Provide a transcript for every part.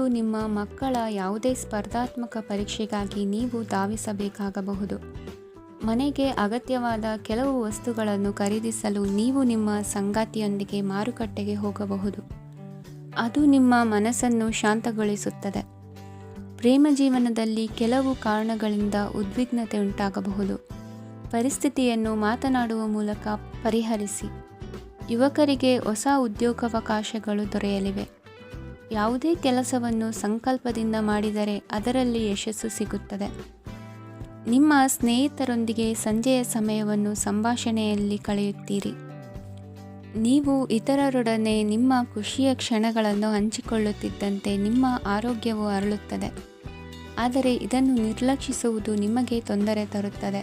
ನಿಮ್ಮ ಮಕ್ಕಳ ಯಾವುದೇ ಸ್ಪರ್ಧಾತ್ಮಕ ಪರೀಕ್ಷೆಗಾಗಿ ನೀವು ಧಾವಿಸಬೇಕಾಗಬಹುದು. ಮನೆಗೆ ಅಗತ್ಯವಾದ ಕೆಲವು ವಸ್ತುಗಳನ್ನು ಖರೀದಿಸಲು ನೀವು ನಿಮ್ಮ ಸಂಗಾತಿಯೊಂದಿಗೆ ಮಾರುಕಟ್ಟೆಗೆ ಹೋಗಬಹುದು. ಅದು ನಿಮ್ಮ ಮನಸ್ಸನ್ನು ಶಾಂತಗೊಳಿಸುತ್ತದೆ. ಪ್ರೇಮ ಜೀವನದಲ್ಲಿ ಕೆಲವು ಕಾರಣಗಳಿಂದ ಉದ್ವಿಗ್ನತೆ ಉಂಟಾಗಬಹುದು. ಪರಿಸ್ಥಿತಿಯನ್ನು ಮಾತನಾಡುವ ಮೂಲಕ ಪರಿಹರಿಸಿ. ಯುವಕರಿಗೆ ಹೊಸ ಉದ್ಯೋಗಾವಕಾಶಗಳು ದೊರೆಯಲಿವೆ. ಯಾವುದೇ ಕೆಲಸವನ್ನು ಸಂಕಲ್ಪದಿಂದ ಮಾಡಿದರೆ ಅದರಲ್ಲಿ ಯಶಸ್ಸು ಸಿಗುತ್ತದೆ. ನಿಮ್ಮ ಸ್ನೇಹಿತರೊಂದಿಗೆ ಸಂಜೆಯ ಸಮಯವನ್ನು ಸಂಭಾಷಣೆಯಲ್ಲಿ ಕಳೆಯುತ್ತೀರಿ. ನೀವು ಇತರರೊಡನೆ ನಿಮ್ಮ ಖುಷಿಯ ಕ್ಷಣಗಳನ್ನು ಹಂಚಿಕೊಳ್ಳುತ್ತಿದ್ದಂತೆ ನಿಮ್ಮ ಆರೋಗ್ಯವು ಅರಳುತ್ತದೆ. ಆದರೆ ಇದನ್ನು ನಿರ್ಲಕ್ಷಿಸುವುದು ನಿಮಗೆ ತೊಂದರೆ ತರುತ್ತದೆ.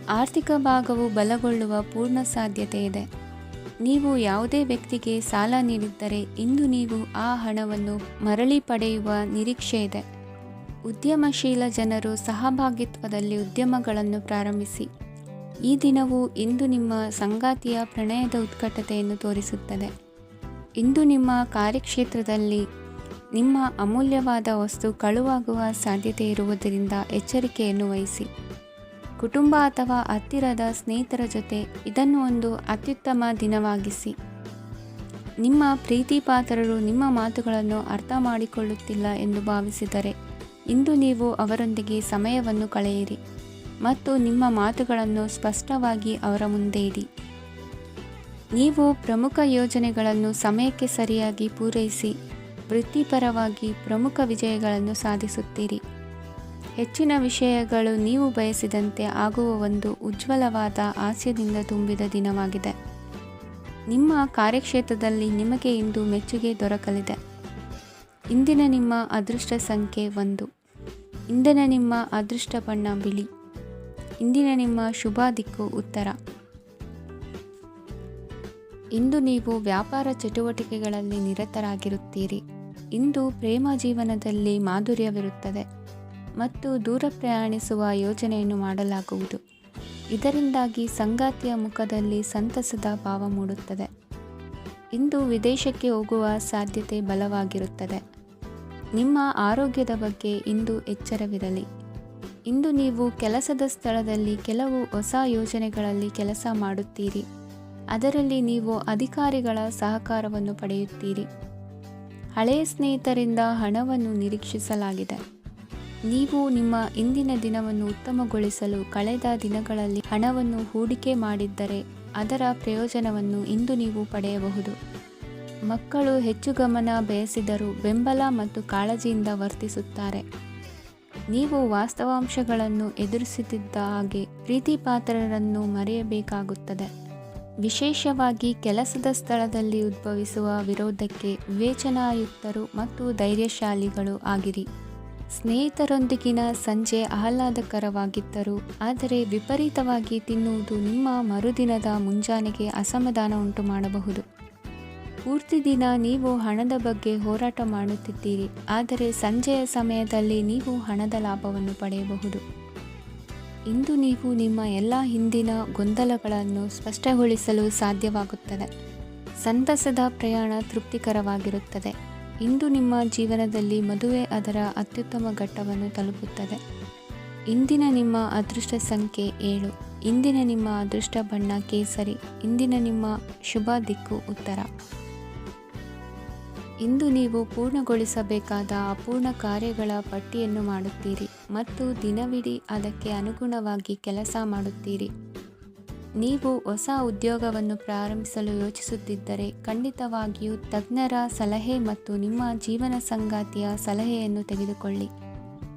ಆರ್ಥಿಕ ಭಾಗವು ಬಲಗೊಳ್ಳುವ ಪೂರ್ಣ ಸಾಧ್ಯತೆ ಇದೆ. ನೀವು ಯಾವುದೇ ವ್ಯಕ್ತಿಗೆ ಸಾಲ ನೀಡಿದ್ದರೆ ಇಂದು ನೀವು ಆ ಹಣವನ್ನು ಮರಳಿ ಪಡೆಯುವ ನಿರೀಕ್ಷೆ ಇದೆ. ಉದ್ಯಮಶೀಲ ಜನರು ಸಹಭಾಗಿತ್ವದಲ್ಲಿ ಉದ್ಯಮಗಳನ್ನು ಪ್ರಾರಂಭಿಸಿ. ಈ ದಿನವು ಇಂದು ನಿಮ್ಮ ಸಂಗಾತಿಯ ಪ್ರಣಯದ ಉತ್ಕಟತೆಯನ್ನು ತೋರಿಸುತ್ತದೆ. ಇಂದು ನಿಮ್ಮ ಕಾರ್ಯಕ್ಷೇತ್ರದಲ್ಲಿ ನಿಮ್ಮ ಅಮೂಲ್ಯವಾದ ವಸ್ತು ಕಳುವಾಗುವ ಸಾಧ್ಯತೆ ಇರುವುದರಿಂದ ಎಚ್ಚರಿಕೆಯನ್ನು ವಹಿಸಿ. ಕುಟುಂಬ ಅಥವಾ ಹತ್ತಿರದ ಸ್ನೇಹಿತರ ಜೊತೆ ಇದನ್ನು ಒಂದು ಅತ್ಯುತ್ತಮ ದಿನವಾಗಿಸಿ. ನಿಮ್ಮ ಪ್ರೀತಿಪಾತ್ರರು ನಿಮ್ಮ ಮಾತುಗಳನ್ನು ಅರ್ಥ ಮಾಡಿಕೊಳ್ಳುತ್ತಿಲ್ಲ ಎಂದು ಭಾವಿಸಿದರೆ ಇಂದು ನೀವು ಅವರೊಂದಿಗೆ ಸಮಯವನ್ನು ಕಳೆಯಿರಿ ಮತ್ತು ನಿಮ್ಮ ಮಾತುಗಳನ್ನು ಸ್ಪಷ್ಟವಾಗಿ ಅವರ ಮುಂದೆ ಇಡಿ. ನೀವು ಪ್ರಮುಖ ಯೋಜನೆಗಳನ್ನು ಸಮಯಕ್ಕೆ ಸರಿಯಾಗಿ ಪೂರೈಸಿ ವೃತ್ತಿಪರವಾಗಿ ಪ್ರಮುಖ ವಿಜಯಗಳನ್ನು ಸಾಧಿಸುತ್ತೀರಿ. ಹೆಚ್ಚಿನ ವಿಷಯಗಳು ನೀವು ಬಯಸಿದಂತೆ ಆಗುವ ಒಂದು ಉಜ್ವಲವಾದ ಹಾಸ್ಯದಿಂದ ತುಂಬಿದ ದಿನವಾಗಿದೆ. ನಿಮ್ಮ ಕಾರ್ಯಕ್ಷೇತ್ರದಲ್ಲಿ ನಿಮಗೆ ಇಂದು ಮೆಚ್ಚುಗೆ ದೊರಕಲಿದೆ. ಇಂದಿನ ನಿಮ್ಮ ಅದೃಷ್ಟ ಸಂಖ್ಯೆ 1. ಇಂದಿನ ನಿಮ್ಮ ಅದೃಷ್ಟ ಬಣ್ಣ ಬಿಳಿ. ಇಂದಿನ ನಿಮ್ಮ ಶುಭ ದಿಕ್ಕು ಉತ್ತರ. ಇಂದು ನೀವು ವ್ಯಾಪಾರ ಚಟುವಟಿಕೆಗಳಲ್ಲಿ ನಿರತರಾಗಿರುತ್ತೀರಿ. ಇಂದು ಪ್ರೇಮ ಜೀವನದಲ್ಲಿ ಮಾಧುರ್ಯವಿರುತ್ತದೆ ಮತ್ತು ದೂರ ಪ್ರಯಾಣಿಸುವ ಯೋಜನೆಯನ್ನು ಮಾಡಲಾಗುವುದು. ಇದರಿಂದಾಗಿ ಸಂಗಾತಿಯ ಮುಖದಲ್ಲಿ ಸಂತಸದ ಭಾವ ಮೂಡುತ್ತದೆ. ಇಂದು ವಿದೇಶಕ್ಕೆ ಹೋಗುವ ಸಾಧ್ಯತೆ ಬಲವಾಗಿರುತ್ತದೆ. ನಿಮ್ಮ ಆರೋಗ್ಯದ ಬಗ್ಗೆ ಇಂದು ಎಚ್ಚರವಿರಲಿ. ಇಂದು ನೀವು ಕೆಲಸದ ಸ್ಥಳದಲ್ಲಿ ಕೆಲವು ಹೊಸ ಯೋಜನೆಗಳಲ್ಲಿ ಕೆಲಸ ಮಾಡುತ್ತೀರಿ. ಅದರಲ್ಲಿ ನೀವು ಅಧಿಕಾರಿಗಳ ಸಹಕಾರವನ್ನು ಪಡೆಯುತ್ತೀರಿ. ಹಳೆಯ ಸ್ನೇಹಿತರಿಂದ ಹಣವನ್ನು ನಿರೀಕ್ಷಿಸಲಾಗಿದೆ. ನೀವು ನಿಮ್ಮ ಇಂದಿನ ದಿನವನ್ನು ಉತ್ತಮಗೊಳಿಸಲು ಕಳೆದ ದಿನಗಳಲ್ಲಿ ಹಣವನ್ನು ಹೂಡಿಕೆ ಮಾಡಿದ್ದರೆ ಅದರ ಪ್ರಯೋಜನವನ್ನು ಇಂದು ನೀವು ಪಡೆಯಬಹುದು. ಮಕ್ಕಳು ಹೆಚ್ಚು ಗಮನ ಬಯಸಿದರೂ ಬೆಂಬಲ ಮತ್ತು ಕಾಳಜಿಯಿಂದ ವರ್ತಿಸುತ್ತಾರೆ. ನೀವು ವಾಸ್ತವಾಂಶಗಳನ್ನು ಎದುರಿಸುತ್ತಿದ್ದ ಹಾಗೆ ಪ್ರೀತಿಪಾತ್ರರನ್ನು ಮರೆಯಬೇಕಾಗುತ್ತದೆ. ವಿಶೇಷವಾಗಿ ಕೆಲಸದ ಸ್ಥಳದಲ್ಲಿ ಉದ್ಭವಿಸುವ ವಿರೋಧಕ್ಕೆ ವಿವೇಚನಾಯುಕ್ತರು ಮತ್ತು ಧೈರ್ಯಶಾಲಿಗಳು ಆಗಿರಿ. ಸ್ನೇಹಿತರೊಂದಿಗಿನ ಸಂಜೆ ಆಹ್ಲಾದಕರವಾಗಿದ್ದರೂ ಆದರೆ ವಿಪರೀತವಾಗಿ ತಿನ್ನುವುದು ನಿಮ್ಮ ಮರುದಿನದ ಮುಂಜಾನೆಗೆ ಅಸಮಾಧಾನ ಉಂಟು ಮಾಡಬಹುದು. ಪೂರ್ತಿ ದಿನ ನೀವು ಹಣದ ಬಗ್ಗೆ ಹೋರಾಟ ಮಾಡುತ್ತಿದ್ದೀರಿ, ಆದರೆ ಸಂಜೆಯ ಸಮಯದಲ್ಲಿ ನೀವು ಹಣದ ಲಾಭವನ್ನು ಪಡೆಯಬಹುದು. ಇಂದು ನೀವು ನಿಮ್ಮ ಎಲ್ಲ ಹಿಂದಿನ ಗೊಂದಲಗಳನ್ನು ಸ್ಪಷ್ಟಗೊಳಿಸಲು ಸಾಧ್ಯವಾಗುತ್ತದೆ. ಸಂತಸದ ಪ್ರಯಾಣ ತೃಪ್ತಿಕರವಾಗಿರುತ್ತದೆ. ಇಂದು ನಿಮ್ಮ ಜೀವನದಲ್ಲಿ ಮದುವೆ ಅದರ ಅತ್ಯುತ್ತಮ ಘಟ್ಟವನ್ನು ತಲುಪುತ್ತದೆ. ಇಂದಿನ ನಿಮ್ಮ ಅದೃಷ್ಟ ಸಂಖ್ಯೆ 7. ಇಂದಿನ ನಿಮ್ಮ ಅದೃಷ್ಟ ಬಣ್ಣ ಕೇಸರಿ. ಇಂದಿನ ನಿಮ್ಮ ಶುಭ ದಿಕ್ಕು ಉತ್ತರ. ಇಂದು ನೀವು ಪೂರ್ಣಗೊಳಿಸಬೇಕಾದ ಅಪೂರ್ಣ ಕಾರ್ಯಗಳ ಪಟ್ಟಿಯನ್ನು ಮಾಡುತ್ತೀರಿ ಮತ್ತು ದಿನವಿಡೀ ಅದಕ್ಕೆ ಅನುಗುಣವಾಗಿ ಕೆಲಸ ಮಾಡುತ್ತೀರಿ. ನೀವು ಹೊಸ ಉದ್ಯೋಗವನ್ನು ಪ್ರಾರಂಭಿಸಲು ಯೋಚಿಸುತ್ತಿದ್ದರೆ ಖಂಡಿತವಾಗಿಯೂ ತಜ್ಞರ ಸಲಹೆ ಮತ್ತು ನಿಮ್ಮ ಜೀವನ ಸಂಗಾತಿಯ ಸಲಹೆಯನ್ನು ತೆಗೆದುಕೊಳ್ಳಿ.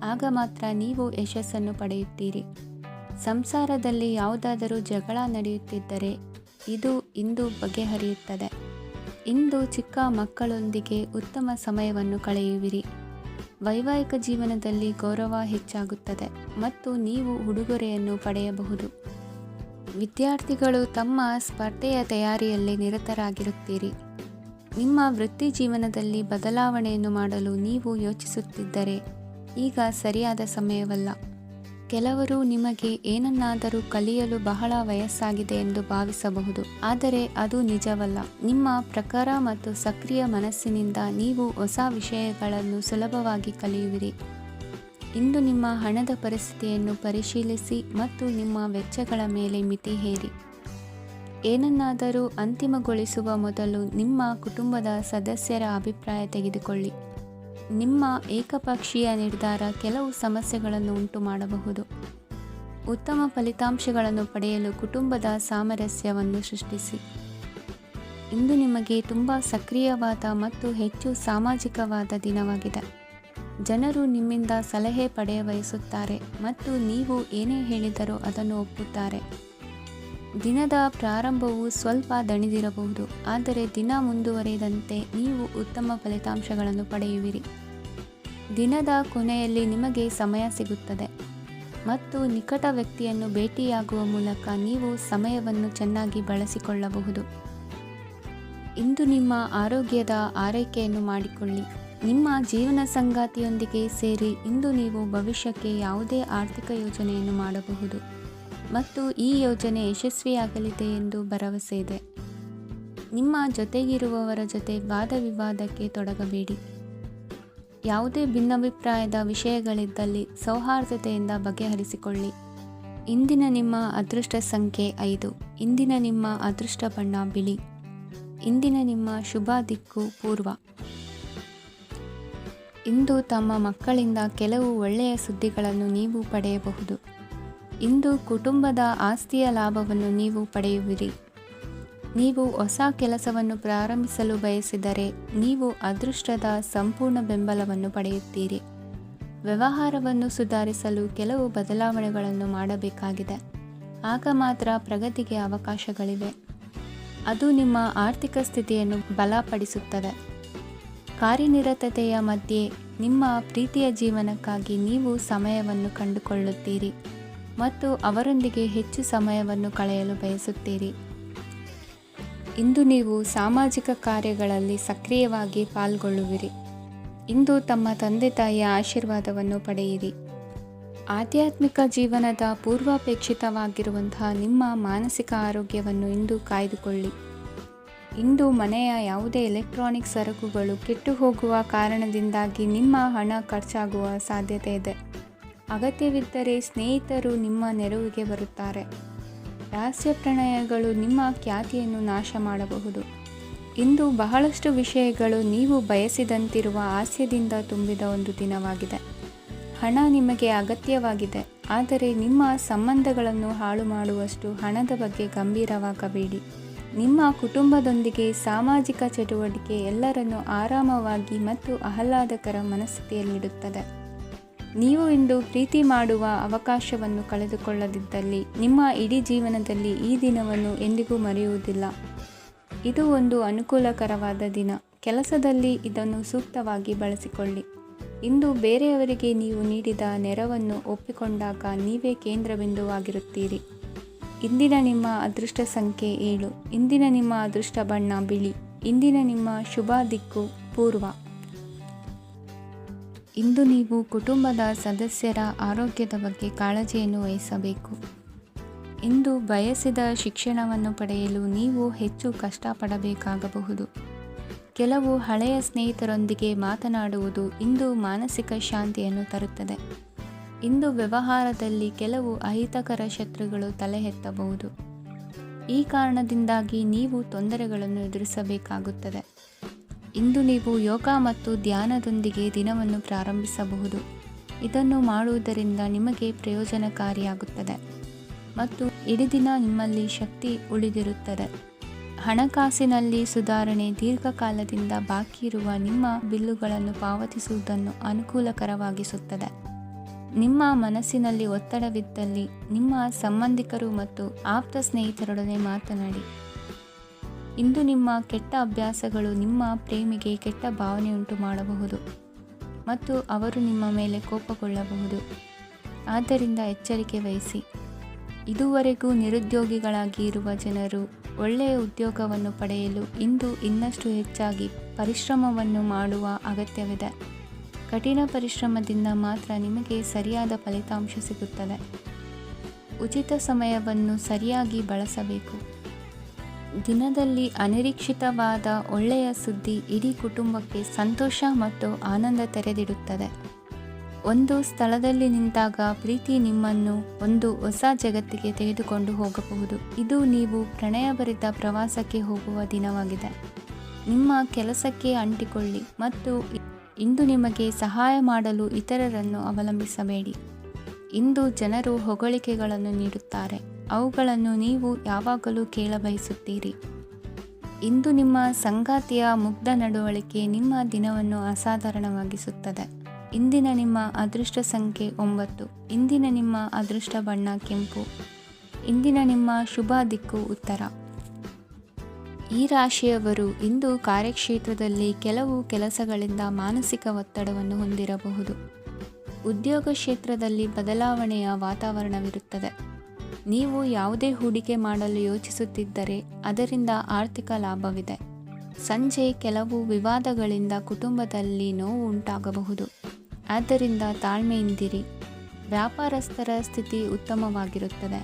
ಆಗ ಮಾತ್ರ ನೀವು ಯಶಸ್ಸನ್ನು ಪಡೆಯುತ್ತೀರಿ. ಸಂಸಾರದಲ್ಲಿ ಯಾವುದಾದರೂ ಜಗಳ ನಡೆಯುತ್ತಿದ್ದರೆ ಇದು ಇಂದು ಬಗೆಹರಿಯುತ್ತದೆ. ಇಂದು ಚಿಕ್ಕ ಮಕ್ಕಳೊಂದಿಗೆ ಉತ್ತಮ ಸಮಯವನ್ನು ಕಳೆಯುವಿರಿ. ವೈವಾಹಿಕ ಜೀವನದಲ್ಲಿ ಗೌರವ ಹೆಚ್ಚಾಗುತ್ತದೆ ಮತ್ತು ನೀವು ಉಡುಗೊರೆಯನ್ನು ಪಡೆಯಬಹುದು. ವಿದ್ಯಾರ್ಥಿಗಳು ತಮ್ಮ ಸ್ಪರ್ಧೆಯ ತಯಾರಿಯಲ್ಲಿ ನಿರತರಾಗಿರುತ್ತೀರಿ. ನಿಮ್ಮ ವೃತ್ತಿ ಜೀವನದಲ್ಲಿ ಬದಲಾವಣೆಯನ್ನು ಮಾಡಲು ನೀವು ಯೋಚಿಸುತ್ತಿದ್ದರೆ ಈಗ ಸರಿಯಾದ ಸಮಯವಲ್ಲ. ಕೆಲವರು ನಿಮಗೆ ಏನನ್ನಾದರೂ ಕಲಿಯಲು ಬಹಳ ವಯಸ್ಸಾಗಿದೆ ಎಂದು ಭಾವಿಸಬಹುದು, ಆದರೆ ಅದು ನಿಜವಲ್ಲ. ನಿಮ್ಮ ಪ್ರಖರ ಮತ್ತು ಸಕ್ರಿಯ ಮನಸ್ಸಿನಿಂದ ನೀವು ಹೊಸ ವಿಷಯಗಳನ್ನು ಸುಲಭವಾಗಿ ಕಲಿಯುವಿರಿ. ಇಂದು ನಿಮ್ಮ ಹಣದ ಪರಿಸ್ಥಿತಿಯನ್ನು ಪರಿಶೀಲಿಸಿ ಮತ್ತು ನಿಮ್ಮ ವೆಚ್ಚಗಳ ಮೇಲೆ ಮಿತಿ ಹೇರಿ. ಏನನ್ನಾದರೂ ಅಂತಿಮಗೊಳಿಸುವ ಮೊದಲು ನಿಮ್ಮ ಕುಟುಂಬದ ಸದಸ್ಯರ ಅಭಿಪ್ರಾಯ ತೆಗೆದುಕೊಳ್ಳಿ. ನಿಮ್ಮ ಏಕಪಕ್ಷೀಯ ನಿರ್ಧಾರ ಕೆಲವು ಸಮಸ್ಯೆಗಳನ್ನು ಉಂಟು ಮಾಡಬಹುದು. ಉತ್ತಮ ಫಲಿತಾಂಶಗಳನ್ನು ಪಡೆಯಲು ಕುಟುಂಬದ ಸಾಮರಸ್ಯವನ್ನು ಸೃಷ್ಟಿಸಿ. ಇಂದು ನಿಮಗೆ ತುಂಬ ಸಕ್ರಿಯವಾದ ಮತ್ತು ಹೆಚ್ಚು ಸಾಮಾಜಿಕವಾದ ದಿನವಾಗಿದೆ. ಜನರು ನಿಮ್ಮಿಂದ ಸಲಹೆ ಪಡೆಯ ಬಯಸುತ್ತಾರೆ ಮತ್ತು ನೀವು ಏನೇ ಹೇಳಿದರೂ ಅದನ್ನು ಒಪ್ಪುತ್ತಾರೆ. ದಿನದ ಪ್ರಾರಂಭವು ಸ್ವಲ್ಪ ದಣಿದಿರಬಹುದು, ಆದರೆ ದಿನ ಮುಂದುವರಿದಂತೆ ನೀವು ಉತ್ತಮ ಫಲಿತಾಂಶಗಳನ್ನು ಪಡೆಯುವಿರಿ. ದಿನದ ಕೊನೆಯಲ್ಲಿ ನಿಮಗೆ ಸಮಯ ಸಿಗುತ್ತದೆ ಮತ್ತು ನಿಕಟ ವ್ಯಕ್ತಿಯನ್ನು ಭೇಟಿಯಾಗುವ ಮೂಲಕ ನೀವು ಸಮಯವನ್ನು ಚೆನ್ನಾಗಿ ಬಳಸಿಕೊಳ್ಳಬಹುದು. ಇಂದು ನಿಮ್ಮ ಆರೋಗ್ಯದ ಆರೈಕೆಯನ್ನು ಮಾಡಿಕೊಳ್ಳಿ. ನಿಮ್ಮ ಜೀವನ ಸಂಗಾತಿಯೊಂದಿಗೆ ಸೇರಿ ಇಂದು ನೀವು ಭವಿಷ್ಯಕ್ಕೆ ಯಾವುದೇ ಆರ್ಥಿಕ ಯೋಜನೆಯನ್ನು ಮಾಡಬಹುದು ಮತ್ತು ಈ ಯೋಜನೆ ಯಶಸ್ವಿಯಾಗಲಿದೆ ಎಂದು ಭರವಸೆ ಇದೆ. ನಿಮ್ಮ ಜೊತೆಗಿರುವವರ ಜೊತೆ ವಾದವಿವಾದಕ್ಕೆ ತೊಡಗಬೇಡಿ. ಯಾವುದೇ ಭಿನ್ನಾಭಿಪ್ರಾಯದ ವಿಷಯಗಳಿದ್ದಲ್ಲಿ ಸೌಹಾರ್ದತೆಯಿಂದ ಬಗೆಹರಿಸಿಕೊಳ್ಳಿ. ಇಂದಿನ ನಿಮ್ಮ ಅದೃಷ್ಟ ಸಂಖ್ಯೆ 5. ಇಂದಿನ ನಿಮ್ಮ ಅದೃಷ್ಟ ಬಣ್ಣ ಬಿಳಿ. ಇಂದಿನ ನಿಮ್ಮ ಶುಭ ದಿಕ್ಕು ಪೂರ್ವ. ಇಂದು ತಮ್ಮ ಮಕ್ಕಳಿಂದ ಕೆಲವು ಒಳ್ಳೆಯ ಸುದ್ದಿಗಳನ್ನು ನೀವು ಪಡೆಯಬಹುದು. ಇಂದು ಕುಟುಂಬದ ಆಸ್ತಿಯ ಲಾಭವನ್ನು ನೀವು ಪಡೆಯುವಿರಿ. ನೀವು ಹೊಸ ಕೆಲಸವನ್ನು ಪ್ರಾರಂಭಿಸಲು ಬಯಸಿದರೆ ನೀವು ಅದೃಷ್ಟದ ಸಂಪೂರ್ಣ ಬೆಂಬಲವನ್ನು ಪಡೆಯುತ್ತೀರಿ. ವ್ಯವಹಾರವನ್ನು ಸುಧಾರಿಸಲು ಕೆಲವು ಬದಲಾವಣೆಗಳನ್ನು ಮಾಡಬೇಕಾಗಿದೆ. ಆಗ ಮಾತ್ರ ಪ್ರಗತಿಗೆ ಅವಕಾಶಗಳಿವೆ. ಅದು ನಿಮ್ಮ ಆರ್ಥಿಕ ಸ್ಥಿತಿಯನ್ನು ಬಲಪಡಿಸುತ್ತದೆ. ಕಾರ್ಯನಿರತತೆಯ ಮಧ್ಯೆ ನಿಮ್ಮ ಪ್ರೀತಿಯ ಜೀವನಕ್ಕಾಗಿ ನೀವು ಸಮಯವನ್ನು ಕಂಡುಕೊಳ್ಳುತ್ತೀರಿ ಮತ್ತು ಅವರೊಂದಿಗೆ ಹೆಚ್ಚು ಸಮಯವನ್ನು ಕಳೆಯಲು ಬಯಸುತ್ತೀರಿ. ಇಂದು ನೀವು ಸಾಮಾಜಿಕ ಕಾರ್ಯಗಳಲ್ಲಿ ಸಕ್ರಿಯವಾಗಿ ಪಾಲ್ಗೊಳ್ಳುವಿರಿ. ಇಂದು ತಮ್ಮ ತಂದೆ ತಾಯಿಯ ಆಶೀರ್ವಾದವನ್ನು ಪಡೆಯಿರಿ. ಆಧ್ಯಾತ್ಮಿಕ ಜೀವನದ ಪೂರ್ವಾಪೇಕ್ಷಿತವಾಗಿರುವಂತಹ ನಿಮ್ಮ ಮಾನಸಿಕ ಆರೋಗ್ಯವನ್ನು ಇಂದು ಕಾಯ್ದುಕೊಳ್ಳಿ. ಇಂದು ಮನೆಯ ಯಾವುದೇ ಎಲೆಕ್ಟ್ರಾನಿಕ್ ಸರಕುಗಳು ಕೆಟ್ಟು ಹೋಗುವ ಕಾರಣದಿಂದಾಗಿ ನಿಮ್ಮ ಹಣ ಖರ್ಚಾಗುವ ಸಾಧ್ಯತೆ ಇದೆ. ಅಗತ್ಯವಿದ್ದರೆ ಸ್ನೇಹಿತರು ನಿಮ್ಮ ನೆರವಿಗೆ ಬರುತ್ತಾರೆ. ರಹಸ್ಯ ಪ್ರಣಯಗಳು ನಿಮ್ಮ ಖ್ಯಾತಿಯನ್ನು ನಾಶ ಮಾಡಬಹುದು. ಇಂದು ಬಹಳಷ್ಟು ವಿಷಯಗಳು ನೀವು ಬಯಸಿದಂತಿರುವ ಹಾಸ್ಯದಿಂದ ತುಂಬಿದ ಒಂದು ದಿನವಾಗಿದೆ. ಹಣ ನಿಮಗೆ ಅಗತ್ಯವಾಗಿದೆ, ಆದರೆ ನಿಮ್ಮ ಸಂಬಂಧಗಳನ್ನು ಹಾಳು ಮಾಡುವಷ್ಟು ಹಣದ ಬಗ್ಗೆ ಗಂಭೀರವಾಗಬೇಡಿ. ನಿಮ್ಮ ಕುಟುಂಬದೊಂದಿಗೆ ಸಾಮಾಜಿಕ ಚಟುವಟಿಕೆ ಎಲ್ಲರನ್ನು ಆರಾಮವಾಗಿ ಮತ್ತು ಆಹ್ಲಾದಕರ ಮನಸ್ಥಿತಿಯಲ್ಲಿಡುತ್ತದೆ. ನೀವು ಇಂದು ಪ್ರೀತಿ ಮಾಡುವ ಅವಕಾಶವನ್ನು ಕಳೆದುಕೊಳ್ಳದಿದ್ದಲ್ಲಿ ನಿಮ್ಮ ಇಡೀ ಜೀವನದಲ್ಲಿ ಈ ದಿನವನ್ನು ಎಂದಿಗೂ ಮರೆಯುವುದಿಲ್ಲ. ಇದು ಒಂದು ಅನುಕೂಲಕರವಾದ ದಿನ. ಕೆಲಸದಲ್ಲಿ ಇದನ್ನು ಸೂಕ್ತವಾಗಿ ಬಳಸಿಕೊಳ್ಳಿ. ಇಂದು ಬೇರೆಯವರಿಗೆ ನೀವು ನೀಡಿದ ನೆರವನ್ನು ಒಪ್ಪಿಕೊಂಡಾಗ ನೀವೇ ಕೇಂದ್ರಬಿಂದುವಾಗಿರುತ್ತೀರಿ. ಇಂದಿನ ನಿಮ್ಮ ಅದೃಷ್ಟ ಸಂಖ್ಯೆ 7. ಇಂದಿನ ನಿಮ್ಮ ಅದೃಷ್ಟ ಬಣ್ಣ ಬಿಳಿ. ಇಂದಿನ ನಿಮ್ಮ ಶುಭ ದಿಕ್ಕು ಪೂರ್ವ. ಇಂದು ನೀವು ಕುಟುಂಬದ ಸದಸ್ಯರ ಆರೋಗ್ಯದ ಬಗ್ಗೆ ಕಾಳಜಿಯನ್ನು ವಹಿಸಬೇಕು. ಇಂದು ಬಯಸಿದ ಶಿಕ್ಷಣವನ್ನು ಪಡೆಯಲು ನೀವು ಹೆಚ್ಚು ಕಷ್ಟಪಡಬೇಕಾಗಬಹುದು. ಕೆಲವು ಹಳೆಯ ಸ್ನೇಹಿತರೊಂದಿಗೆ ಮಾತನಾಡುವುದು ಇಂದು ಮಾನಸಿಕ ಶಾಂತಿಯನ್ನು ತರುತ್ತದೆ. ಇಂದು ವ್ಯವಹಾರದಲ್ಲಿ ಕೆಲವು ಅಹಿತಕರ ಶತ್ರುಗಳು ತಲೆ ಎತ್ತಬಹುದು. ಈ ಕಾರಣದಿಂದಾಗಿ ನೀವು ತೊಂದರೆಗಳನ್ನು ಎದುರಿಸಬೇಕಾಗುತ್ತದೆ. ಇಂದು ನೀವು ಯೋಗ ಮತ್ತು ಧ್ಯಾನದೊಂದಿಗೆ ದಿನವನ್ನು ಪ್ರಾರಂಭಿಸಬಹುದು. ಇದನ್ನು ಮಾಡುವುದರಿಂದ ನಿಮಗೆ ಪ್ರಯೋಜನಕಾರಿಯಾಗುತ್ತದೆ ಮತ್ತು ಇಡೀ ದಿನ ನಿಮ್ಮಲ್ಲಿ ಶಕ್ತಿ ಉಳಿದಿರುತ್ತದೆ. ಹಣಕಾಸಿನಲ್ಲಿ ಸುಧಾರಣೆ. ದೀರ್ಘಕಾಲದಿಂದ ಬಾಕಿ ಇರುವ ನಿಮ್ಮ ಬಿಲ್ಲುಗಳನ್ನು ಪಾವತಿಸುವುದನ್ನು ಅನುಕೂಲಕರವಾಗಿಸುತ್ತದೆ. ನಿಮ್ಮ ಮನಸ್ಸಿನಲ್ಲಿ ಒತ್ತಡವಿದ್ದಲ್ಲಿ ನಿಮ್ಮ ಸಂಬಂಧಿಕರು ಮತ್ತು ಆಪ್ತ ಸ್ನೇಹಿತರೊಡನೆ ಮಾತನಾಡಿ. ಇಂದು ನಿಮ್ಮ ಕೆಟ್ಟ ಅಭ್ಯಾಸಗಳು ನಿಮ್ಮ ಪ್ರೇಮಿಗೆ ಕೆಟ್ಟ ಭಾವನೆಯುಂಟು ಮಾಡಬಹುದು ಮತ್ತು ಅವರು ನಿಮ್ಮ ಮೇಲೆ ಕೋಪಗೊಳ್ಳಬಹುದು. ಆದ್ದರಿಂದ ಎಚ್ಚರಿಕೆ ವಹಿಸಿ. ಇದುವರೆಗೂ ನಿರುದ್ಯೋಗಿಗಳಾಗಿ ಇರುವ ಜನರು ಒಳ್ಳೆಯ ಉದ್ಯೋಗವನ್ನು ಪಡೆಯಲು ಇಂದು ಇನ್ನಷ್ಟು ಹೆಚ್ಚಾಗಿ ಪರಿಶ್ರಮವನ್ನು ಮಾಡುವ ಅಗತ್ಯವಿದೆ. ಕಠಿಣ ಪರಿಶ್ರಮದಿಂದ ಮಾತ್ರ ನಿಮಗೆ ಸರಿಯಾದ ಫಲಿತಾಂಶ ಸಿಗುತ್ತದೆ. ಉಚಿತ ಸಮಯವನ್ನು ಸರಿಯಾಗಿ ಬಳಸಬೇಕು. ದಿನದಲ್ಲಿ ಅನಿರೀಕ್ಷಿತವಾದ ಒಳ್ಳೆಯ ಸುದ್ದಿ ಇಡೀ ಕುಟುಂಬಕ್ಕೆ ಸಂತೋಷ ಮತ್ತು ಆನಂದ ತೆರೆದಿಡುತ್ತದೆ. ಒಂದು ಸ್ಥಳದಲ್ಲಿ ನಿಂತಾಗ ಪ್ರೀತಿ ನಿಮ್ಮನ್ನು ಒಂದು ಹೊಸ ಜಗತ್ತಿಗೆ ತೆಗೆದುಕೊಂಡು ಹೋಗಬಹುದು. ಇದು ನೀವು ಪ್ರಣಯಭರಿತ ಪ್ರವಾಸಕ್ಕೆ ಹೋಗುವ ದಿನವಾಗಿದೆ. ನಿಮ್ಮ ಕೆಲಸಕ್ಕೆ ಅಂಟಿಕೊಳ್ಳಿ ಮತ್ತು ಇಂದು ನಿಮಗೆ ಸಹಾಯ ಮಾಡಲು ಇತರರನ್ನು ಅವಲಂಬಿಸಬೇಡಿ. ಇಂದು ಜನರು ಹೊಗಳಿಕೆಗಳನ್ನು ನೀಡುತ್ತಾರೆ, ಅವುಗಳನ್ನು ನೀವು ಯಾವಾಗಲೂ ಕೇಳಬಯಸುತ್ತೀರಿ. ಇಂದು ನಿಮ್ಮ ಸಂಗಾತಿಯ ಮುಗ್ಧ ನಡವಳಿಕೆ ನಿಮ್ಮ ದಿನವನ್ನು ಅಸಾಧಾರಣವಾಗಿಸುತ್ತದೆ. ಇಂದಿನ ನಿಮ್ಮ ಅದೃಷ್ಟ ಸಂಖ್ಯೆ 9. ಇಂದಿನ ನಿಮ್ಮ ಅದೃಷ್ಟ ಬಣ್ಣ ಕೆಂಪು. ಇಂದಿನ ನಿಮ್ಮ ಶುಭ ದಿಕ್ಕು ಉತ್ತರ. ಈ ರಾಶಿಯವರು ಇಂದು ಕಾರ್ಯಕ್ಷೇತ್ರದಲ್ಲಿ ಕೆಲವು ಕೆಲಸಗಳಿಂದ ಮಾನಸಿಕ ಒತ್ತಡವನ್ನು ಹೊಂದಿರಬಹುದು. ಉದ್ಯೋಗ ಕ್ಷೇತ್ರದಲ್ಲಿ ಬದಲಾವಣೆಯ ವಾತಾವರಣವಿರುತ್ತದೆ. ನೀವು ಯಾವುದೇ ಹೂಡಿಕೆ ಮಾಡಲು ಯೋಚಿಸುತ್ತಿದ್ದರೆ ಅದರಿಂದ ಆರ್ಥಿಕ ಲಾಭವಿದೆ. ಸಂಜೆ ಕೆಲವು ವಿವಾದಗಳಿಂದ ಕುಟುಂಬದಲ್ಲಿ ನೋವು ಉಂಟಾಗಬಹುದು. ಆದ್ದರಿಂದ ತಾಳ್ಮೆಯಿಂದಿರಿ. ವ್ಯಾಪಾರಸ್ಥರ ಸ್ಥಿತಿ ಉತ್ತಮವಾಗಿರುತ್ತದೆ.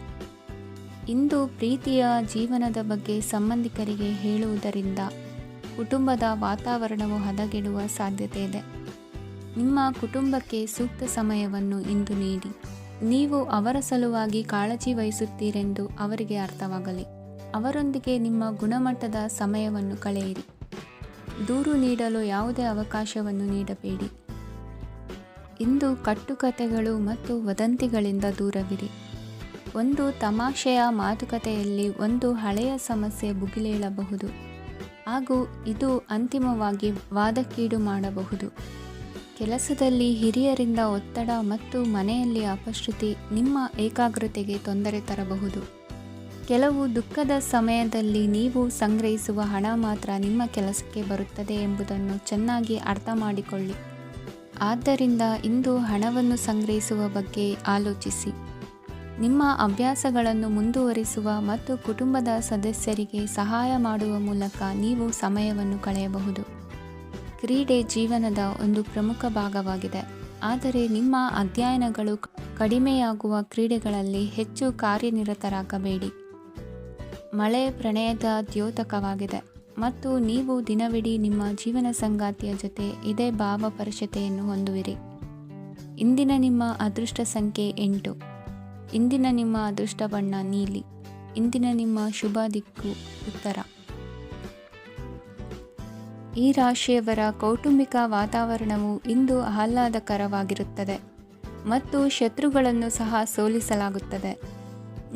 ಇಂದು ಪ್ರೀತಿಯ ಜೀವನದ ಬಗ್ಗೆ ಸಂಬಂಧಿಕರಿಗೆ ಹೇಳುವುದರಿಂದ ಕುಟುಂಬದ ವಾತಾವರಣವು ಹದಗೆಡುವ ಸಾಧ್ಯತೆ ಇದೆ. ನಿಮ್ಮ ಕುಟುಂಬಕ್ಕೆ ಸೂಕ್ತ ಸಮಯವನ್ನು ಇಂದು ನೀಡಿ. ನೀವು ಅವರ ಸಲುವಾಗಿ ಕಾಳಜಿ ವಹಿಸುತ್ತೀರೆಂದು ಅವರಿಗೆ ಅರ್ಥವಾಗಲಿ. ಅವರೊಂದಿಗೆ ನಿಮ್ಮ ಗುಣಮಟ್ಟದ ಸಮಯವನ್ನು ಕಳೆಯಿರಿ. ದೂರು ನೀಡಲು ಯಾವುದೇ ಅವಕಾಶವನ್ನು ನೀಡಬೇಡಿ. ಇಂದು ಕಟ್ಟುಕತೆಗಳು ಮತ್ತು ವದಂತಿಗಳಿಂದ ದೂರವಿರಿ. ಒಂದು ತಮಾಷೆಯ ಮಾತುಕತೆಯಲ್ಲಿ ಒಂದು ಹಳೆಯ ಸಮಸ್ಯೆ ಭುಗಿಲೇಳಬಹುದು ಹಾಗೂ ಇದು ಅಂತಿಮವಾಗಿ ವಾದಕ್ಕೀಡು ಮಾಡಬಹುದು. ಕೆಲಸದಲ್ಲಿ ಹಿರಿಯರಿಂದ ಒತ್ತಡ ಮತ್ತು ಮನೆಯಲ್ಲಿ ಅಪಶ್ರುತಿ ನಿಮ್ಮ ಏಕಾಗ್ರತೆಗೆ ತೊಂದರೆ ತರಬಹುದು. ಕೆಲವು ದುಃಖದ ಸಮಯದಲ್ಲಿ ನೀವು ಸಂಗ್ರಹಿಸುವ ಹಣ ಮಾತ್ರ ನಿಮ್ಮ ಕೆಲಸಕ್ಕೆ ಬರುತ್ತದೆ ಎಂಬುದನ್ನು ಚೆನ್ನಾಗಿ ಅರ್ಥ ಮಾಡಿಕೊಳ್ಳಿ. ಆದ್ದರಿಂದ ಇಂದು ಹಣವನ್ನು ಸಂಗ್ರಹಿಸುವ ಬಗ್ಗೆ ಆಲೋಚಿಸಿ. ನಿಮ್ಮ ಅಭ್ಯಾಸಗಳನ್ನು ಮುಂದುವರಿಸುವ ಮತ್ತು ಕುಟುಂಬದ ಸದಸ್ಯರಿಗೆ ಸಹಾಯ ಮಾಡುವ ಮೂಲಕ ನೀವು ಸಮಯವನ್ನು ಕಳೆಯಬಹುದು. ಕ್ರೀಡೆ ಜೀವನದ ಒಂದು ಪ್ರಮುಖ ಭಾಗವಾಗಿದೆ, ಆದರೆ ನಿಮ್ಮ ಅಧ್ಯಯನಗಳು ಕಡಿಮೆಯಾಗುವ ಕ್ರೀಡೆಗಳಲ್ಲಿ ಹೆಚ್ಚು ಕಾರ್ಯನಿರತರಾಗಬೇಡಿ. ಮಳೆ ಪ್ರಣಯದ ದ್ಯೋತಕವಾಗಿದೆ ಮತ್ತು ನೀವು ದಿನವಿಡೀ ನಿಮ್ಮ ಜೀವನ ಸಂಗಾತಿಯ ಜೊತೆ ಇದೇ ಭಾವಪರಶತೆಯನ್ನು ಹೊಂದುವಿರಿ. ಇಂದಿನ ನಿಮ್ಮ ಅದೃಷ್ಟ ಸಂಖ್ಯೆ 8. ಇಂದಿನ ನಿಮ್ಮ ಅದೃಷ್ಟ ಬಣ್ಣ ನೀಲಿ. ಇಂದಿನ ನಿಮ್ಮ ಶುಭ ದಿಕ್ಕು ಉತ್ತರ. ಈ ರಾಶಿಯವರ ಕೌಟುಂಬಿಕ ವಾತಾವರಣವು ಇಂದು ಆಹ್ಲಾದಕರವಾಗಿರುತ್ತದೆ ಮತ್ತು ಶತ್ರುಗಳನ್ನು ಸಹ ಸೋಲಿಸಲಾಗುತ್ತದೆ.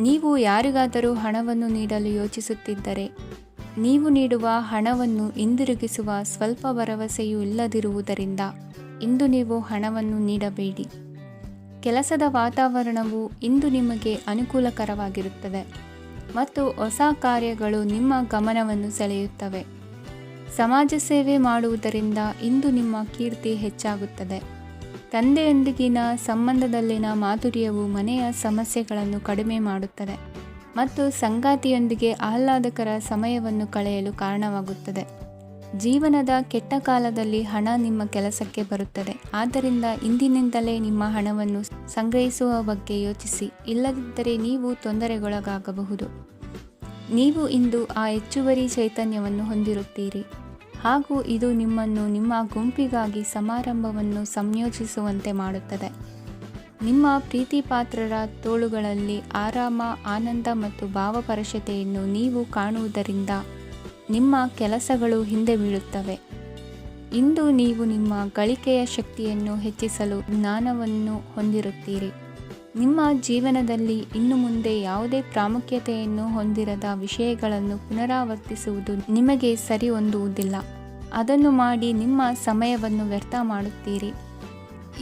ನೀವು ಯಾರಿಗಾದರೂ ಹಣವನ್ನು ನೀಡಲು ಯೋಚಿಸುತ್ತಿದ್ದರೆ ನೀವು ನೀಡುವ ಹಣವನ್ನು ಹಿಂದಿರುಗಿಸುವ ಸ್ವಲ್ಪ ಭರವಸೆಯೂ ಇಲ್ಲದಿರುವುದರಿಂದ ಇಂದು ನೀವು ಹಣವನ್ನು ನೀಡಬೇಡಿ. ಕೆಲಸದ ವಾತಾವರಣವು ಇಂದು ನಿಮಗೆ ಅನುಕೂಲಕರವಾಗಿರುತ್ತದೆ ಮತ್ತು ಹೊಸ ಕಾರ್ಯಗಳು ನಿಮ್ಮ ಗಮನವನ್ನು ಸೆಳೆಯುತ್ತವೆ. ಸಮಾಜ ಸೇವೆ ಮಾಡುವುದರಿಂದ ಇಂದು ನಿಮ್ಮ ಕೀರ್ತಿ ಹೆಚ್ಚಾಗುತ್ತದೆ. ತಂದೆಯೊಂದಿಗಿನ ಸಂಬಂಧದಲ್ಲಿನ ಮಾಧುರ್ಯವು ಮನೆಯ ಸಮಸ್ಯೆಗಳನ್ನು ಕಡಿಮೆ ಮಾಡುತ್ತದೆ ಮತ್ತು ಸಂಗಾತಿಯೊಂದಿಗೆ ಆಹ್ಲಾದಕರ ಸಮಯವನ್ನು ಕಳೆಯಲು ಕಾರಣವಾಗುತ್ತದೆ. ಜೀವನದ ಕೆಟ್ಟ ಕಾಲದಲ್ಲಿ ಹಣ ನಿಮ್ಮ ಕೆಲಸಕ್ಕೆ ಬರುತ್ತದೆ. ಆದ್ದರಿಂದ ಇಂದಿನಿಂದಲೇ ನಿಮ್ಮ ಹಣವನ್ನು ಸಂಗ್ರಹಿಸುವ ಬಗ್ಗೆ ಯೋಚಿಸಿ, ಇಲ್ಲದಿದ್ದರೆ ನೀವು ತೊಂದರೆಗೊಳಗಾಗಬಹುದು. ನೀವು ಇಂದು ಆ ಹೆಚ್ಚುವರಿ ಚೈತನ್ಯವನ್ನು ಹೊಂದಿರುತ್ತೀರಿ ಹಾಗೂ ಇದು ನಿಮ್ಮನ್ನು ನಿಮ್ಮ ಗುಂಪಿಗಾಗಿ ಸಮಾರಂಭವನ್ನು ಸಂಯೋಜಿಸುವಂತೆ ಮಾಡುತ್ತದೆ. ನಿಮ್ಮ ಪ್ರೀತಿಪಾತ್ರರ ತೋಳುಗಳಲ್ಲಿ ಆರಾಮ, ಆನಂದ ಮತ್ತು ಭಾವಪರಶತೆಯನ್ನು ನೀವು ಕಾಣುವುದರಿಂದ ನಿಮ್ಮ ಕೆಲಸಗಳು ಹಿಂದೆ ಬೀಳುತ್ತವೆ. ಇಂದು ನೀವು ನಿಮ್ಮ ಗಳಿಕೆಯ ಶಕ್ತಿಯನ್ನು ಹೆಚ್ಚಿಸಲು ಜ್ಞಾನವನ್ನು ಹೊಂದಿರುತ್ತೀರಿ. ನಿಮ್ಮ ಜೀವನದಲ್ಲಿ ಇನ್ನು ಮುಂದೆ ಯಾವುದೇ ಪ್ರಾಮುಖ್ಯತೆಯನ್ನು ಹೊಂದಿರದ ವಿಷಯಗಳನ್ನು ಪುನರಾವರ್ತಿಸುವುದು ನಿಮಗೆ ಸರಿ ಹೊಂದುವುದಿಲ್ಲ. ಅದನ್ನು ಮಾಡಿ ನಿಮ್ಮ ಸಮಯವನ್ನು ವ್ಯರ್ಥ ಮಾಡುತ್ತೀರಿ.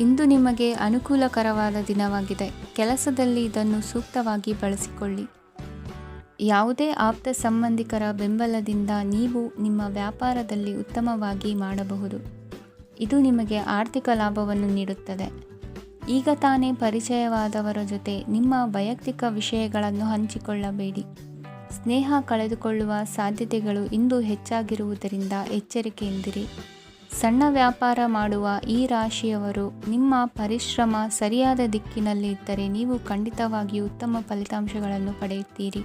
ಇಂದು ನಿಮಗೆ ಅನುಕೂಲಕರವಾದ ದಿನವಾಗಿದೆ. ಕೆಲಸದಲ್ಲಿ ಇದನ್ನು ಸೂಕ್ತವಾಗಿ ಬಳಸಿಕೊಳ್ಳಿ. ಯಾವುದೇ ಆಪ್ತ ಸಂಬಂಧಿಕರ ಬೆಂಬಲದಿಂದ ನೀವು ನಿಮ್ಮ ವ್ಯಾಪಾರದಲ್ಲಿ ಉತ್ತಮವಾಗಿ ಮಾಡಬಹುದು. ಇದು ನಿಮಗೆ ಆರ್ಥಿಕ ಲಾಭವನ್ನು ನೀಡುತ್ತದೆ. ಈಗ ತಾನೇ ಪರಿಚಯವಾದವರ ಜೊತೆ ನಿಮ್ಮ ವೈಯಕ್ತಿಕ ವಿಷಯಗಳನ್ನು ಹಂಚಿಕೊಳ್ಳಬೇಡಿ. ಸ್ನೇಹ ಕಳೆದುಕೊಳ್ಳುವ ಸಾಧ್ಯತೆಗಳು ಇಂದು ಹೆಚ್ಚಾಗಿರುವುದರಿಂದ ಎಚ್ಚರಿಕೆಯಿಂದಿರಿ. ಸಣ್ಣ ವ್ಯಾಪಾರ ಮಾಡುವ ಈ ರಾಶಿಯವರು ನಿಮ್ಮ ಪರಿಶ್ರಮ ಸರಿಯಾದ ದಿಕ್ಕಿನಲ್ಲಿ ಇದ್ದರೆ ನೀವು ಖಂಡಿತವಾಗಿಯೂ ಉತ್ತಮ ಫಲಿತಾಂಶಗಳನ್ನು ಪಡೆಯುತ್ತೀರಿ.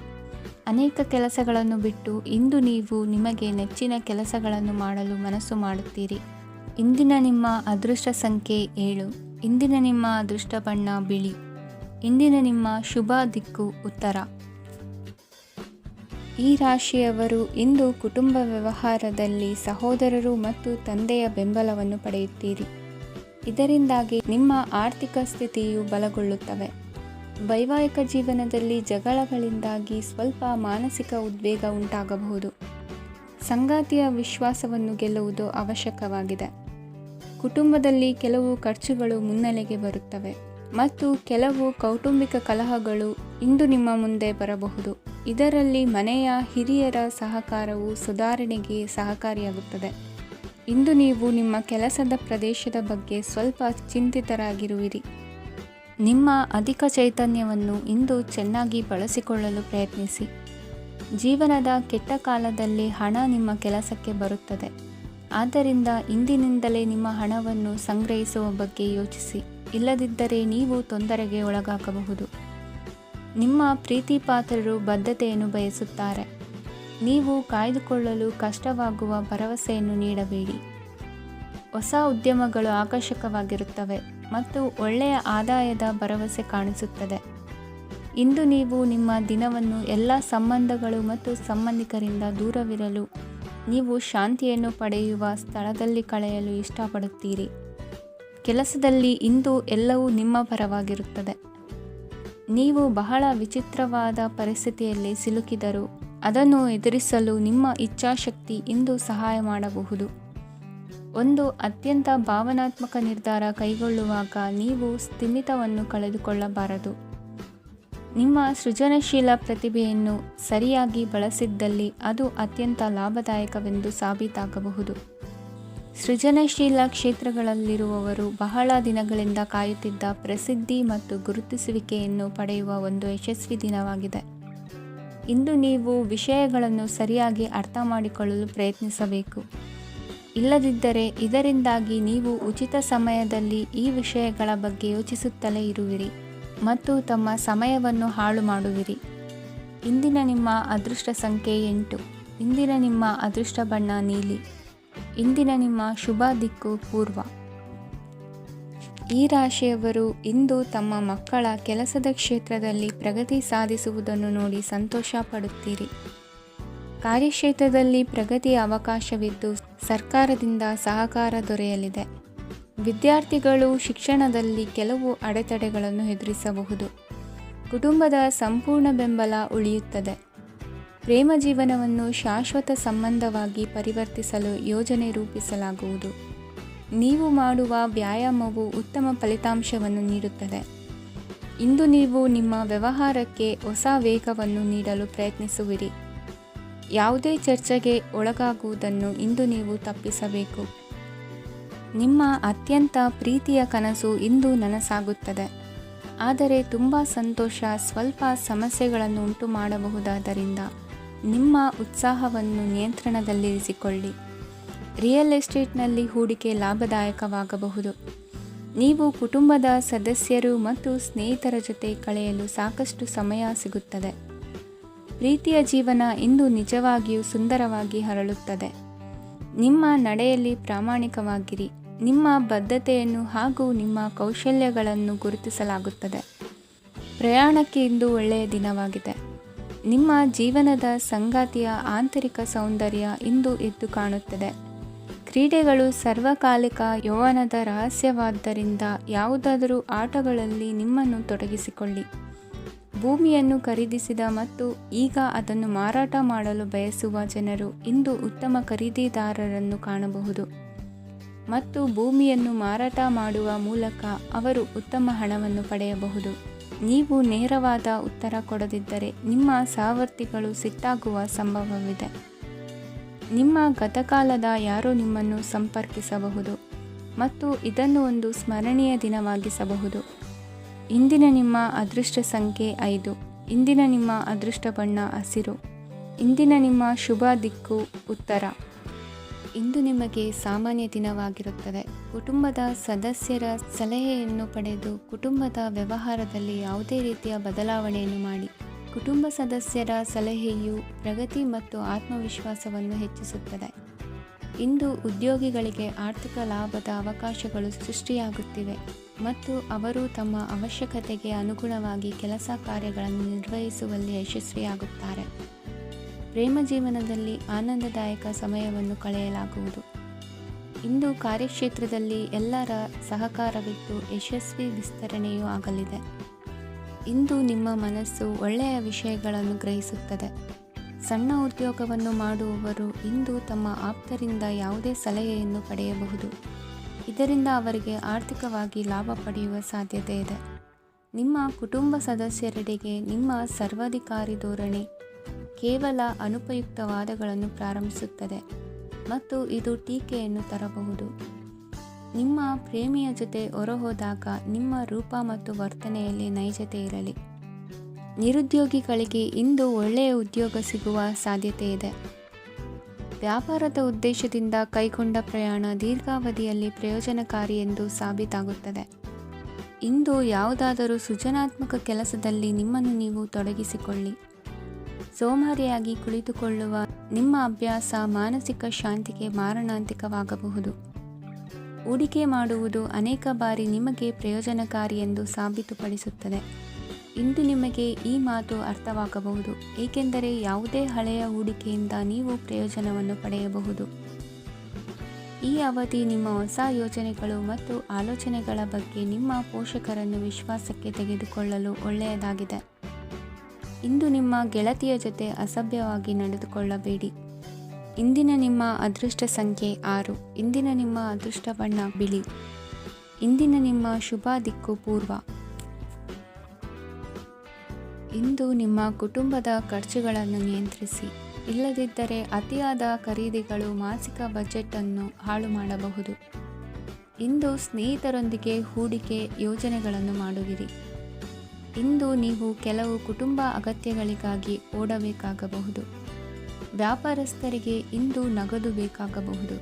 ಅನೇಕ ಕೆಲಸಗಳನ್ನು ಬಿಟ್ಟು ಇಂದು ನೀವು ನಿಮಗೆ ನೆಚ್ಚಿನ ಕೆಲಸಗಳನ್ನು ಮಾಡಲು ಮನಸ್ಸು ಮಾಡುತ್ತೀರಿ. ಇಂದಿನ ನಿಮ್ಮ ಅದೃಷ್ಟ ಸಂಖ್ಯೆ 7. ಇಂದಿನ ನಿಮ್ಮ ಅದೃಷ್ಟ ಬಣ್ಣ ಬಿಳಿ. ಇಂದಿನ ನಿಮ್ಮ ಶುಭ ದಿಕ್ಕು ಉತ್ತರ. ಈ ರಾಶಿಯವರು ಇಂದು ಕುಟುಂಬ ವ್ಯವಹಾರದಲ್ಲಿ ಸಹೋದರರು ಮತ್ತು ತಂದೆಯ ಬೆಂಬಲವನ್ನು ಪಡೆಯುತ್ತೀರಿ. ಇದರಿಂದಾಗಿ ನಿಮ್ಮ ಆರ್ಥಿಕ ಸ್ಥಿತಿಯು ಬಲಗೊಳ್ಳುತ್ತವೆ. ವೈವಾಹಿಕ ಜೀವನದಲ್ಲಿ ಜಗಳಗಳಿಂದಾಗಿ ಸ್ವಲ್ಪ ಮಾನಸಿಕ ಉದ್ವೇಗ ಉಂಟಾಗಬಹುದು. ಸಂಗಾತಿಯ ವಿಶ್ವಾಸವನ್ನು ಗೆಲ್ಲುವುದು ಅವಶ್ಯಕವಾಗಿದೆ. ಕುಟುಂಬದಲ್ಲಿ ಕೆಲವು ಖರ್ಚುಗಳು ಮುನ್ನೆಲೆಗೆ ಬರುತ್ತವೆ ಮತ್ತು ಕೆಲವು ಕೌಟುಂಬಿಕ ಕಲಹಗಳು ಇಂದು ನಿಮ್ಮ ಮುಂದೆ ಬರಬಹುದು. ಇದರಲ್ಲಿ ಮನೆಯ ಹಿರಿಯರ ಸಹಕಾರವು ಸುಧಾರಣೆಗೆ ಸಹಕಾರಿಯಾಗುತ್ತದೆ. ಇಂದು ನೀವು ನಿಮ್ಮ ಕೆಲಸದ ಪ್ರದೇಶದ ಬಗ್ಗೆ ಸ್ವಲ್ಪ ಚಿಂತಿತರಾಗಿರುವಿರಿ. ನಿಮ್ಮ ಅಧಿಕ ಚೈತನ್ಯವನ್ನು ಇಂದು ಚೆನ್ನಾಗಿ ಬಳಸಿಕೊಳ್ಳಲು ಪ್ರಯತ್ನಿಸಿ. ಜೀವನದ ಕೆಟ್ಟ ಕಾಲದಲ್ಲಿ ಹಣ ನಿಮ್ಮ ಕೆಲಸಕ್ಕೆ ಬರುತ್ತದೆ. ಆದ್ದರಿಂದ ಇಂದಿನಿಂದಲೇ ನಿಮ್ಮ ಹಣವನ್ನು ಸಂಗ್ರಹಿಸುವ ಬಗ್ಗೆ ಯೋಚಿಸಿ. ಇಲ್ಲದಿದ್ದರೆ ನೀವು ತೊಂದರೆಗೆ ಒಳಗಾಗಬಹುದು. ನಿಮ್ಮ ಪ್ರೀತಿ ಪಾತ್ರರು ಬದ್ಧತೆಯನ್ನು ಬಯಸುತ್ತಾರೆ. ನೀವು ಕಾಯ್ದುಕೊಳ್ಳಲು ಕಷ್ಟವಾಗುವ ಭರವಸೆಯನ್ನು ನೀಡಬೇಡಿ. ಹೊಸ ಉದ್ಯಮಗಳು ಆಕರ್ಷಕವಾಗಿರುತ್ತವೆ ಮತ್ತು ಒಳ್ಳೆಯ ಆದಾಯದ ಭರವಸೆ ಕಾಣಿಸುತ್ತದೆ. ಇಂದು ನೀವು ನಿಮ್ಮ ದಿನವನ್ನು ಎಲ್ಲ ಸಂಬಂಧಗಳು ಮತ್ತು ಸಂಬಂಧಿಕರಿಂದ ದೂರವಿರಲು ನೀವು ಶಾಂತಿಯನ್ನು ಪಡೆಯುವ ಸ್ಥಳದಲ್ಲಿ ಕಳೆಯಲು ಇಷ್ಟಪಡುತ್ತೀರಿ. ಕೆಲಸದಲ್ಲಿ ಇಂದು ಎಲ್ಲವೂ ನಿಮ್ಮ ಪರವಾಗಿರುತ್ತದೆ. ನೀವು ಬಹಳ ವಿಚಿತ್ರವಾದ ಪರಿಸ್ಥಿತಿಯಲ್ಲಿ ಸಿಲುಕಿದರೂ ಅದನ್ನು ಎದುರಿಸಲು ನಿಮ್ಮ ಇಚ್ಛಾಶಕ್ತಿ ಇಂದು ಸಹಾಯ ಮಾಡಬಹುದು. ಒಂದು ಅತ್ಯಂತ ಭಾವನಾತ್ಮಕ ನಿರ್ಧಾರ ಕೈಗೊಳ್ಳುವಾಗ ನೀವು ಸ್ಥಿಮಿತವನ್ನು ಕಳೆದುಕೊಳ್ಳಬಾರದು. ನಿಮ್ಮ ಸೃಜನಶೀಲ ಪ್ರತಿಭೆಯನ್ನು ಸರಿಯಾಗಿ ಬಳಸಿದ್ದಲ್ಲಿ ಅದು ಅತ್ಯಂತ ಲಾಭದಾಯಕವೆಂದು ಸಾಬೀತಾಗಬಹುದು. ಸೃಜನಶೀಲ ಕ್ಷೇತ್ರಗಳಲ್ಲಿರುವವರು ಬಹಳ ದಿನಗಳಿಂದ ಕಾಯುತ್ತಿದ್ದ ಪ್ರಸಿದ್ಧಿ ಮತ್ತು ಗುರುತಿಸುವಿಕೆಯನ್ನು ಪಡೆಯುವ ಒಂದು ಯಶಸ್ವಿ ದಿನವಾಗಿದೆ. ಇಂದು ನೀವು ವಿಷಯಗಳನ್ನು ಸರಿಯಾಗಿ ಅರ್ಥ ಮಾಡಿಕೊಳ್ಳಲು ಪ್ರಯತ್ನಿಸಬೇಕು. ಇಲ್ಲದಿದ್ದರೆ ಇದರಿಂದಾಗಿ ನೀವು ಉಚಿತ ಸಮಯದಲ್ಲಿ ಈ ವಿಷಯಗಳ ಬಗ್ಗೆ ಯೋಚಿಸುತ್ತಲೇ ಇರುವಿರಿ ಮತ್ತು ತಮ್ಮ ಸಮಯವನ್ನು ಹಾಳು ಮಾಡುವಿರಿ. ಇಂದಿನ ನಿಮ್ಮ ಅದೃಷ್ಟ ಸಂಖ್ಯೆ 8. ಇಂದಿನ ನಿಮ್ಮ ಅದೃಷ್ಟ ಬಣ್ಣ ನೀಲಿ. ಇಂದಿನ ನಿಮ್ಮ ಶುಭ ದಿಕ್ಕು ಪೂರ್ವ. ಈ ರಾಶಿಯವರು ಇಂದು ತಮ್ಮ ಮಕ್ಕಳ ಕೆಲಸದ ಕ್ಷೇತ್ರದಲ್ಲಿ ಪ್ರಗತಿ ಸಾಧಿಸುವುದನ್ನು ನೋಡಿ ಸಂತೋಷ ಪಡುತ್ತೀರಿ. ಕಾರ್ಯಕ್ಷೇತ್ರದಲ್ಲಿ ಪ್ರಗತಿಯ ಅವಕಾಶವಿದ್ದು ಸರ್ಕಾರದಿಂದ ಸಹಕಾರ ದೊರೆಯಲಿದೆ. ವಿದ್ಯಾರ್ಥಿಗಳು ಶಿಕ್ಷಣದಲ್ಲಿ ಕೆಲವು ಅಡೆತಡೆಗಳನ್ನು ಎದುರಿಸಬಹುದು. ಕುಟುಂಬದ ಸಂಪೂರ್ಣ ಬೆಂಬಲ ಉಳಿಯುತ್ತದೆ. ಪ್ರೇಮ ಜೀವನವನ್ನು ಶಾಶ್ವತ ಸಂಬಂಧವಾಗಿ ಪರಿವರ್ತಿಸಲು ಯೋಜನೆ ರೂಪಿಸಲಾಗುವುದು. ನೀವು ಮಾಡುವ ವ್ಯಾಯಾಮವು ಉತ್ತಮ ಫಲಿತಾಂಶವನ್ನು ನೀಡುತ್ತದೆ. ಇಂದು ನೀವು ನಿಮ್ಮ ವ್ಯವಹಾರಕ್ಕೆ ಹೊಸ ವೇಗವನ್ನು ನೀಡಲು ಪ್ರಯತ್ನಿಸುವಿರಿ. ಯಾವುದೇ ಚರ್ಚೆಗೆ ಒಳಗಾಗುವುದನ್ನು ಇಂದು ನೀವು ತಪ್ಪಿಸಬೇಕು. ನಿಮ್ಮ ಅತ್ಯಂತ ಪ್ರೀತಿಯ ಕನಸು ಇಂದು ನನಸಾಗುತ್ತದೆ. ಆದರೆ ತುಂಬ ಸಂತೋಷ ಸ್ವಲ್ಪ ಸಮಸ್ಯೆಗಳನ್ನು ಉಂಟು ಮಾಡಬಹುದಾದ್ದರಿಂದ ನಿಮ್ಮ ಉತ್ಸಾಹವನ್ನು ನಿಯಂತ್ರಣದಲ್ಲಿರಿಸಿಕೊಳ್ಳಿ. ರಿಯಲ್ ಎಸ್ಟೇಟ್ನಲ್ಲಿ ಹೂಡಿಕೆ ಲಾಭದಾಯಕವಾಗಬಹುದು. ನೀವು ಕುಟುಂಬದ ಸದಸ್ಯರು ಮತ್ತು ಸ್ನೇಹಿತರ ಜೊತೆ ಕಳೆಯಲು ಸಾಕಷ್ಟು ಸಮಯ ಸಿಗುತ್ತದೆ. ಪ್ರೀತಿಯ ಜೀವನ ಇಂದು ನಿಜವಾಗಿಯೂ ಸುಂದರವಾಗಿ ಹರಳುತ್ತದೆ. ನಿಮ್ಮ ನಡೆಯಲ್ಲಿ ಪ್ರಾಮಾಣಿಕವಾಗಿರಿ. ನಿಮ್ಮ ಬದ್ಧತೆಯನ್ನು ಹಾಗೂ ನಿಮ್ಮ ಕೌಶಲ್ಯಗಳನ್ನು ಗುರುತಿಸಲಾಗುತ್ತದೆ. ಪ್ರಯಾಣಕ್ಕೆ ಇಂದು ಒಳ್ಳೆಯ ದಿನವಾಗಿದೆ. ನಿಮ್ಮ ಜೀವನದ ಸಂಗಾತಿಯ ಆಂತರಿಕ ಸೌಂದರ್ಯ ಇಂದು ಎದ್ದು ಕಾಣುತ್ತದೆ. ಕ್ರೀಡೆಗಳು ಸರ್ವಕಾಲಿಕ ಯೌವನದ ರಹಸ್ಯವಾದ್ದರಿಂದ ಯಾವುದಾದರೂ ಆಟಗಳಲ್ಲಿ ನಿಮ್ಮನ್ನು ತೊಡಗಿಸಿಕೊಳ್ಳಿ. ಭೂಮಿಯನ್ನು ಖರೀದಿಸಿದ ಮತ್ತು ಈಗ ಅದನ್ನು ಮಾರಾಟ ಮಾಡಲು ಬಯಸುವ ಜನರು ಇಂದು ಉತ್ತಮ ಖರೀದಿದಾರರನ್ನು ಕಾಣಬಹುದು ಮತ್ತು ಭೂಮಿಯನ್ನು ಮಾರಾಟ ಮಾಡುವ ಮೂಲಕ ಅವರು ಉತ್ತಮ ಹಣವನ್ನು ಪಡೆಯಬಹುದು. ನೀವು ನೇರವಾದ ಉತ್ತರ ಕೊಡದಿದ್ದರೆ ನಿಮ್ಮ ಸಹವರ್ತಿಗಳು ಸಿಟ್ಟಾಗುವ ಸಂಭವವಿದೆ. ನಿಮ್ಮ ಗತಕಾಲದ ಯಾರೋ ನಿಮ್ಮನ್ನು ಸಂಪರ್ಕಿಸಬಹುದು ಮತ್ತು ಇದನ್ನು ಒಂದು ಸ್ಮರಣೀಯ ದಿನವಾಗಿಸಬಹುದು. ಇಂದಿನ ನಿಮ್ಮ ಅದೃಷ್ಟ ಸಂಖ್ಯೆ 5. ಇಂದಿನ ನಿಮ್ಮ ಅದೃಷ್ಟ ಬಣ್ಣ ಹಸಿರು. ಇಂದಿನ ನಿಮ್ಮ ಶುಭ ದಿಕ್ಕು ಉತ್ತರ. ಇಂದು ನಿಮಗೆ ಸಾಮಾನ್ಯ ದಿನವಾಗಿರುತ್ತದೆ. ಕುಟುಂಬದ ಸದಸ್ಯರ ಸಲಹೆಯನ್ನು ಪಡೆದು ಕುಟುಂಬದ ವ್ಯವಹಾರದಲ್ಲಿ ಯಾವುದೇ ರೀತಿಯ ಬದಲಾವಣೆಯನ್ನು ಮಾಡಿ. ಕುಟುಂಬ ಸದಸ್ಯರ ಸಲಹೆಯು ಪ್ರಗತಿ ಮತ್ತು ಆತ್ಮವಿಶ್ವಾಸವನ್ನು ಹೆಚ್ಚಿಸುತ್ತದೆ. ಇಂದು ಉದ್ಯೋಗಿಗಳಿಗೆ ಆರ್ಥಿಕ ಲಾಭದ ಅವಕಾಶಗಳು ಸೃಷ್ಟಿಯಾಗುತ್ತಿವೆ ಮತ್ತು ಅವರು ತಮ್ಮ ಅವಶ್ಯಕತೆಗೆ ಅನುಗುಣವಾಗಿ ಕೆಲಸ ಕಾರ್ಯಗಳನ್ನು ನಿರ್ವಹಿಸುವಲ್ಲಿ ಯಶಸ್ವಿಯಾಗುತ್ತಾರೆ. ಪ್ರೇಮ ಜೀವನದಲ್ಲಿ ಆನಂದದಾಯಕ ಸಮಯವನ್ನು ಕಳೆಯಲಾಗುವುದು. ಇಂದು ಕಾರ್ಯಕ್ಷೇತ್ರದಲ್ಲಿ ಎಲ್ಲರ ಸಹಕಾರವಿದ್ದು ಯಶಸ್ವಿ ವಿಸ್ತರಣೆಯೂ ಆಗಲಿದೆ. ಇಂದು ನಿಮ್ಮ ಮನಸ್ಸು ಒಳ್ಳೆಯ ವಿಷಯಗಳನ್ನು ಗ್ರಹಿಸುತ್ತದೆ. ಸಣ್ಣ ಉದ್ಯೋಗವನ್ನು ಮಾಡುವವರು ಇಂದು ತಮ್ಮ ಆಪ್ತರಿಂದ ಯಾವುದೇ ಸಲಹೆಯನ್ನು ಪಡೆಯಬಹುದು. ಇದರಿಂದ ಅವರಿಗೆ ಆರ್ಥಿಕವಾಗಿ ಲಾಭ ಪಡೆಯುವ ಸಾಧ್ಯತೆ ಇದೆ. ನಿಮ್ಮ ಕುಟುಂಬ ಸದಸ್ಯರೆಡೆಗೆ ನಿಮ್ಮ ಸರ್ವಾಧಿಕಾರಿ ಧೋರಣೆ ಕೇವಲ ಅನುಪಯುಕ್ತ ವಾದಗಳನ್ನು ಪ್ರಾರಂಭಿಸುತ್ತದೆ ಮತ್ತು ಇದು ಟೀಕೆಯನ್ನು ತರಬಹುದು. ನಿಮ್ಮ ಪ್ರೇಮಿಯ ಜೊತೆ ಹೊರಹೋದಾಗ ನಿಮ್ಮ ರೂಪ ಮತ್ತು ವರ್ತನೆಯಲ್ಲಿ ನೈಜತೆ ಇರಲಿ. ನಿರುದ್ಯೋಗಿಗಳಿಗೆ ಇಂದು ಒಳ್ಳೆಯ ಉದ್ಯೋಗ ಸಿಗುವ ಸಾಧ್ಯತೆ ಇದೆ. ವ್ಯಾಪಾರದ ಉದ್ದೇಶದಿಂದ ಕೈಗೊಂಡ ಪ್ರಯಾಣ ದೀರ್ಘಾವಧಿಯಲ್ಲಿ ಪ್ರಯೋಜನಕಾರಿ ಎಂದು ಸಾಬೀತಾಗುತ್ತದೆ. ಇಂದು ಯಾವುದಾದರೂ ಸೃಜನಾತ್ಮಕ ಕೆಲಸದಲ್ಲಿ ನಿಮ್ಮನ್ನು ನೀವು ತೊಡಗಿಸಿಕೊಳ್ಳಿ. ಸೋಮಾರಿಯಾಗಿ ಕುಳಿತುಕೊಳ್ಳುವ ನಿಮ್ಮ ಅಭ್ಯಾಸ ಮಾನಸಿಕ ಶಾಂತಿಗೆ ಮಾರಣಾಂತಿಕವಾಗಬಹುದು. ಹೂಡಿಕೆ ಮಾಡುವುದು ಅನೇಕ ಬಾರಿ ನಿಮಗೆ ಪ್ರಯೋಜನಕಾರಿ ಎಂದು ಸಾಬೀತುಪಡಿಸುತ್ತದೆ. ಇಂದು ನಿಮಗೆ ಈ ಮಾತು ಅರ್ಥವಾಗಬಹುದು, ಏಕೆಂದರೆ ಯಾವುದೇ ಹಳೆಯ ಹೂಡಿಕೆಯಿಂದ ನೀವು ಪ್ರಯೋಜನವನ್ನು ಪಡೆಯಬಹುದು. ಈ ಅವಧಿ ನಿಮ್ಮ ಹೊಸ ಯೋಜನೆಗಳು ಮತ್ತು ಆಲೋಚನೆಗಳ ಬಗ್ಗೆ ನಿಮ್ಮ ಪೋಷಕರನ್ನು ವಿಶ್ವಾಸಕ್ಕೆ ತೆಗೆದುಕೊಳ್ಳಲು ಒಳ್ಳೆಯದಾಗಿದೆ. ಇಂದು ನಿಮ್ಮ ಗೆಳತಿಯ ಜೊತೆ ಅಸಭ್ಯವಾಗಿ ನಡೆದುಕೊಳ್ಳಬೇಡಿ. ಇಂದಿನ ನಿಮ್ಮ ಅದೃಷ್ಟ ಸಂಖ್ಯೆ 6. ಇಂದಿನ ನಿಮ್ಮ ಅದೃಷ್ಟ ಬಣ್ಣ ಬಿಳಿ. ಇಂದಿನ ನಿಮ್ಮ ಶುಭ ದಿಕ್ಕು ಪೂರ್ವ. ಇಂದು ನಿಮ್ಮ ಕುಟುಂಬದ ಖರ್ಚುಗಳನ್ನು ನಿಯಂತ್ರಿಸಿ. ಇಲ್ಲದಿದ್ದರೆ ಅತಿಯಾದ ಖರೀದಿಗಳು ಮಾಸಿಕ ಬಜೆಟ್ ಅನ್ನು ಹಾಳು ಮಾಡಬಹುದು. ಇಂದು ಸ್ನೇಹಿತರೊಂದಿಗೆ ಹೂಡಿಕೆ ಯೋಜನೆಗಳನ್ನು ಮಾಡುವಿರಿ. ಇಂದು ನೀವು ಕೆಲವು ಕುಟುಂಬ ಅಗತ್ಯಗಳಿಗಾಗಿ ಓಡಬೇಕಾಗಬಹುದು. ವ್ಯಾಪಾರಸ್ಥರಿಗೆ ಇಂದು ನಗದು ಬೇಕಾಗಬಹುದು.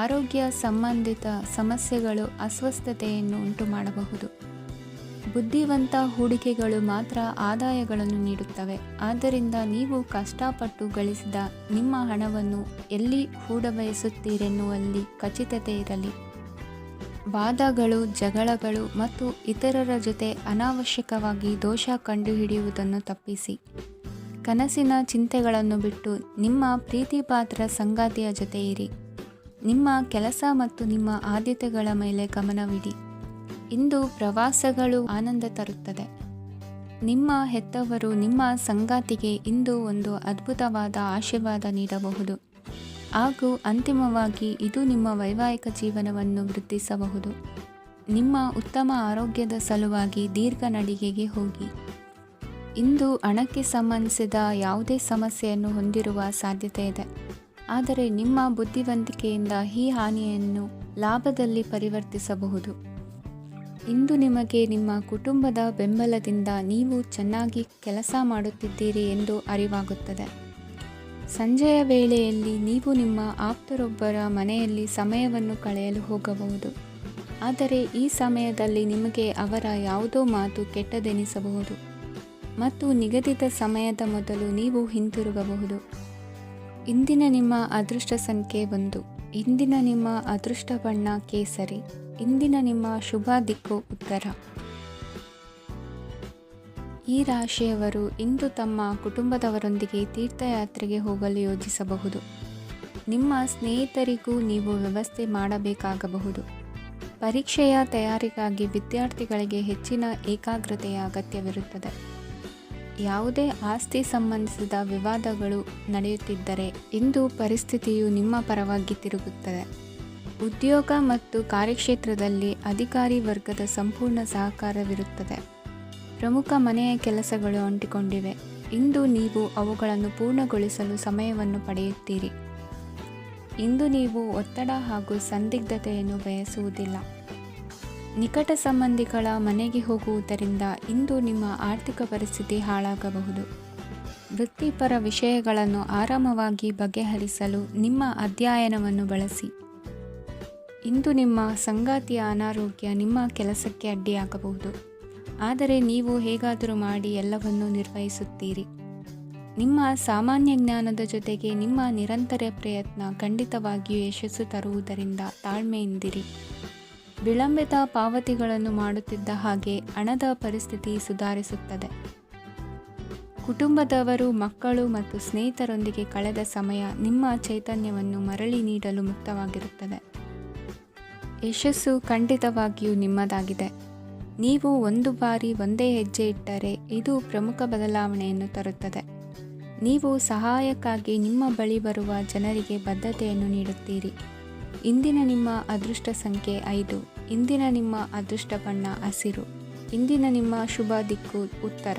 ಆರೋಗ್ಯ ಸಂಬಂಧಿತ ಸಮಸ್ಯೆಗಳು ಅಸ್ವಸ್ಥತೆಯನ್ನು ಉಂಟುಮಾಡಬಹುದು. ಬುದ್ಧಿವಂತ ಹೂಡಿಕೆಗಳು ಮಾತ್ರ ಆದಾಯಗಳನ್ನು ನೀಡುತ್ತವೆ. ಆದ್ದರಿಂದ ನೀವು ಕಷ್ಟಪಟ್ಟು ಗಳಿಸಿದ ನಿಮ್ಮ ಹಣವನ್ನು ಎಲ್ಲಿ ಹೂಡಬಯಸುತ್ತೀರೆನ್ನುವಲ್ಲಿ ಖಚಿತತೆ ಇರಲಿ. ವಾದಗಳು, ಜಗಳಗಳು ಮತ್ತು ಇತರರ ಜೊತೆ ಅನಾವಶ್ಯಕವಾಗಿ ದೋಷ ಕಂಡುಹಿಡಿಯುವುದನ್ನು ತಪ್ಪಿಸಿ. ಕನಸಿನ ಚಿಂತೆಗಳನ್ನು ಬಿಟ್ಟು ನಿಮ್ಮ ಪ್ರೀತಿಪಾತ್ರ ಸಂಗಾತಿಯ ಜೊತೆ ಇರಿ. ನಿಮ್ಮ ಕೆಲಸ ಮತ್ತು ನಿಮ್ಮ ಆದ್ಯತೆಗಳ ಮೇಲೆ ಗಮನವಿಡಿ. ಇಂದು ಪ್ರವಾಸಗಳು ಆನಂದ ತರುತ್ತದೆ. ನಿಮ್ಮ ಹೆತ್ತವರು ನಿಮ್ಮ ಸಂಗಾತಿಗೆ ಇಂದು ಒಂದು ಅದ್ಭುತವಾದ ಆಶೀರ್ವಾದ ನೀಡಬಹುದು ಹಾಗೂ ಅಂತಿಮವಾಗಿ ಇದು ನಿಮ್ಮ ವೈವಾಹಿಕ ಜೀವನವನ್ನು ವೃದ್ಧಿಸಬಹುದು. ನಿಮ್ಮ ಉತ್ತಮ ಆರೋಗ್ಯದ ಸಲುವಾಗಿ ದೀರ್ಘ ನಡಿಗೆಗೆ ಹೋಗಿ. ಇಂದು ಹಣಕ್ಕೆ ಸಂಬಂಧಿಸಿದ ಯಾವುದೇ ಸಮಸ್ಯೆಯನ್ನು ಹೊಂದಿರುವ ಸಾಧ್ಯತೆ ಇದೆ, ಆದರೆ ನಿಮ್ಮ ಬುದ್ಧಿವಂತಿಕೆಯಿಂದ ಈ ಹಾನಿಯನ್ನು ಲಾಭದಲ್ಲಿ ಪರಿವರ್ತಿಸಬಹುದು. ಇಂದು ನಿಮಗೆ ನಿಮ್ಮ ಕುಟುಂಬದ ಬೆಂಬಲದಿಂದ ನೀವು ಚೆನ್ನಾಗಿ ಕೆಲಸ ಮಾಡುತ್ತಿದ್ದೀರಿ ಎಂದು ಅರಿವಾಗುತ್ತದೆ. ಸಂಜೆಯ ವೇಳೆಯಲ್ಲಿ ನೀವು ನಿಮ್ಮ ಆಪ್ತರೊಬ್ಬರ ಮನೆಯಲ್ಲಿ ಸಮಯವನ್ನು ಕಳೆಯಲು ಹೋಗಬಹುದು, ಆದರೆ ಈ ಸಮಯದಲ್ಲಿ ನಿಮಗೆ ಅವರ ಯಾವುದೋ ಮಾತು ಕೆಟ್ಟದೆನಿಸಬಹುದು ಮತ್ತು ನಿಗದಿತ ಸಮಯದ ಮೊದಲು ನೀವು ಹಿಂತಿರುಗಬಹುದು. ಇಂದಿನ ನಿಮ್ಮ ಅದೃಷ್ಟ ಸಂಖ್ಯೆ 1. ಇಂದಿನ ನಿಮ್ಮ ಅದೃಷ್ಟ ಬಣ್ಣ ಕೇಸರಿ. ಇಂದಿನ ನಿಮ್ಮ ಶುಭ ದಿಕ್ಕು ಉತ್ತರ. ಈ ರಾಶಿಯವರು ಇಂದು ತಮ್ಮ ಕುಟುಂಬದವರೊಂದಿಗೆ ತೀರ್ಥಯಾತ್ರೆಗೆ ಹೋಗಲು ಯೋಜಿಸಬಹುದು. ನಿಮ್ಮ ಸ್ನೇಹಿತರಿಗೂ ನೀವು ವ್ಯವಸ್ಥೆ ಮಾಡಬೇಕಾಗಬಹುದು. ಪರೀಕ್ಷೆಯ ತಯಾರಿಗಾಗಿ ವಿದ್ಯಾರ್ಥಿಗಳಿಗೆ ಹೆಚ್ಚಿನ ಏಕಾಗ್ರತೆಯ ಅಗತ್ಯವಿರುತ್ತದೆ. ಯಾವುದೇ ಆಸ್ತಿ ಸಂಬಂಧಿಸಿದ ವಿವಾದಗಳು ನಡೆಯುತ್ತಿದ್ದರೆ ಇಂದು ಪರಿಸ್ಥಿತಿಯು ನಿಮ್ಮ ಪರವಾಗಿ ತಿರುಗುತ್ತದೆ. ಉದ್ಯೋಗ ಮತ್ತು ಕಾರ್ಯಕ್ಷೇತ್ರದಲ್ಲಿ ಅಧಿಕಾರಿ ವರ್ಗದ ಸಂಪೂರ್ಣ ಸಹಕಾರವಿರುತ್ತದೆ. ಪ್ರಮುಖ ಮನೆಯ ಕೆಲಸಗಳು ಅಂಟಿಕೊಂಡಿವೆ. ಇಂದು ನೀವು ಅವುಗಳನ್ನು ಪೂರ್ಣಗೊಳಿಸಲು ಸಮಯವನ್ನು ಪಡೆಯುತ್ತೀರಿ. ಇಂದು ನೀವು ಒತ್ತಡ ಹಾಗೂ ಸಂದಿಗ್ಧತೆಯನ್ನು ಬಯಸುವುದಿಲ್ಲ. ನಿಕಟ ಸಂಬಂಧಿಗಳ ಮನೆಗೆ ಹೋಗುವುದರಿಂದ ಇಂದು ನಿಮ್ಮ ಆರ್ಥಿಕ ಪರಿಸ್ಥಿತಿ ಹಾಳಾಗಬಹುದು. ವೃತ್ತಿಪರ ವಿಷಯಗಳನ್ನು ಆರಾಮವಾಗಿ ಬಗೆಹರಿಸಲು ನಿಮ್ಮ ಅಧ್ಯಯನವನ್ನು ಬಳಸಿ. ಇಂದು ನಿಮ್ಮ ಸಂಗಾತಿಯ ಅನಾರೋಗ್ಯ ನಿಮ್ಮ ಕೆಲಸಕ್ಕೆ ಅಡ್ಡಿಯಾಗಬಹುದು, ಆದರೆ ನೀವು ಹೇಗಾದರೂ ಮಾಡಿ ಎಲ್ಲವನ್ನೂ ನಿರ್ವಹಿಸುತ್ತೀರಿ. ನಿಮ್ಮ ಸಾಮಾನ್ಯ ಜ್ಞಾನದ ಜೊತೆಗೆ ನಿಮ್ಮ ನಿರಂತರ ಪ್ರಯತ್ನ ಖಂಡಿತವಾಗಿಯೂ ಯಶಸ್ಸು ತರುವುದರಿಂದ ತಾಳ್ಮೆಯಿಂದಿರಿ. ವಿಳಂಬಿತ ಪಾವತಿಗಳನ್ನು ಮಾಡುತ್ತಿದ್ದ ಹಾಗೆ ಹಣದ ಪರಿಸ್ಥಿತಿ ಸುಧಾರಿಸುತ್ತದೆ. ಕುಟುಂಬದವರು, ಮಕ್ಕಳು ಮತ್ತು ಸ್ನೇಹಿತರೊಂದಿಗೆ ಕಳೆದ ಸಮಯ ನಿಮ್ಮ ಚೈತನ್ಯವನ್ನು ಮರಳಿ ನೀಡಲು ಮುಕ್ತವಾಗಿರುತ್ತದೆ. ಯಶಸ್ಸು ಖಂಡಿತವಾಗಿಯೂ ನಿಮ್ಮದಾಗಿದೆ. ನೀವು ಒಂದು ಬಾರಿ ಒಂದೇ ಹೆಜ್ಜೆ ಇಟ್ಟರೆ ಇದು ಪ್ರಮುಖ ಬದಲಾವಣೆಯನ್ನು ತರುತ್ತದೆ. ನೀವು ಸಹಾಯಕ್ಕಾಗಿ ನಿಮ್ಮ ಬಳಿ ಬರುವ ಜನರಿಗೆ ಬದ್ಧತೆಯನ್ನು ನೀಡುತ್ತೀರಿ. ಇಂದಿನ ನಿಮ್ಮ ಅದೃಷ್ಟ ಸಂಖ್ಯೆ 5. ಇಂದಿನ ನಿಮ್ಮ ಅದೃಷ್ಟ ಬಣ್ಣ ಹಸಿರು. ಇಂದಿನ ನಿಮ್ಮ ಶುಭ ದಿಕ್ಕು ಉತ್ತರ.